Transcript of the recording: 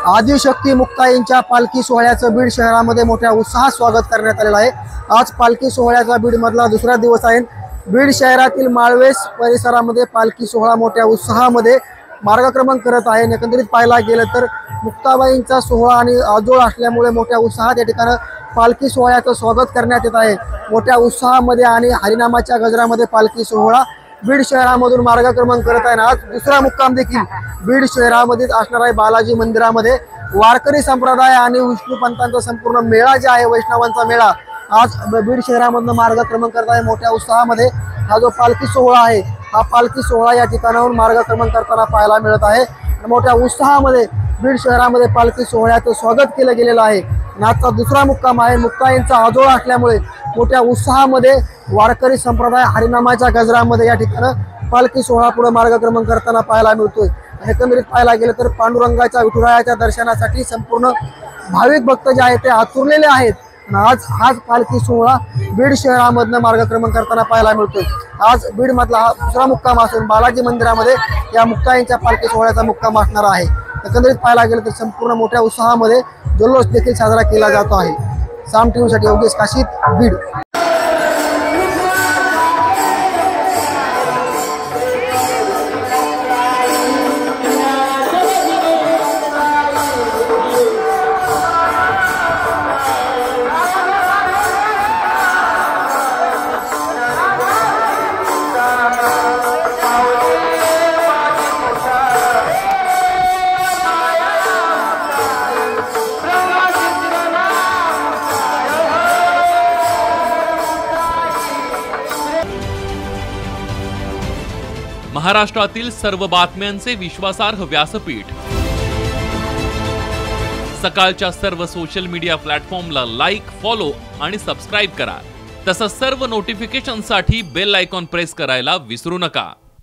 आदिशक्ती मुक्ताईंच्या पालखी सोहळ्याचं बीड शहरामध्ये मोठ्या उत्साहात स्वागत करण्यात आलेलं आहे। आज पालखी सोहळ्याचा बीडमधला दुसरा दिवस आहे। बीड शहरातील माळवेस परिसरामध्ये पालखी सोहळा मोठ्या उत्साहामध्ये मार्गक्रमण करत आहे। एकंदरीत पाहायला गेलं तर मुक्ताबाईंचा सोहळा आणि आजोळ असल्यामुळे मोठ्या उत्साहात या ठिकाणी पालखी सोहळ्याचं स्वागत करण्यात येत आहे। मोठ्या उत्साहामध्ये आणि हरिनामाच्या गजरामध्ये पालखी सोहळा बीड शहरामधून मार्गक्रमण करत आहे। आज दुसरा मुक्काम देखील बीड शहरामध्ये असणार आहे। बालाजी मंदिरामध्ये वारकरी संप्रदाय आणि विष्णू पंथांचा संपूर्ण मेळा जे आहे, वैष्णवांचा मेळा आज बीड शहरामधून मार्गक्रमण करत आहे। मोठ्या उत्साहामध्ये हा जो पालखी सोहळा आहे, हा पालखी सोहळा या ठिकाणाहून मार्गक्रमण करताना पाहायला मिळत आहे। मोठ्या उत्साहामध्ये बीड शहरामध्ये पालखी सोहळ्याचं स्वागत केलं गेलेलं आहे। आजचा दुसरा मुक्काम आहे। मुक्ताईंचा आजोळ असल्यामुळे मोठ्या उत्साहामध्ये वारकरी संप्रदाय हरिनामाच्या गजरामध्ये या ठिकाणी पालखी सोहळा पुढे मार्गक्रमण करताना पाहायला मिळतोय। एकंदरीत पाहायला गेलं तर पांडुरंगाच्या विठुरायाच्या दर्शनासाठी संपूर्ण भाविक भक्त जे आहेत ते आतुरलेले आहेत। आज पालखी सोहळा बीड शहरामधनं मार्गक्रमण करताना पाहायला मिळतोय। आज बीड मधला हा दुसरा मुक्काम असून बालाजी मंदिरामध्ये या मुक्ताईंच्या पालखी सोहळ्याचा मुक्काम असणार आहे। एकंदरीत पाहायला गेलं तर संपूर्ण मोठ्या उत्साहामध्ये जल्लोष देखील साजरा केला जातो आहे। साम टीव्हीसाठी योगेश काशीत, बीड। महाराष्ट्रातील सर्व बातम्यांचे विश्वासार्ह व्यासपीठ, सकाळच्या सर्व सोशल मीडिया प्लॅटफॉर्मला लाईक, फॉलो आणि सबस्क्राईब करा। तसंच सर्व नोटिफिकेशनसाठी बेल आयकॉन प्रेस करायला विसरू नका।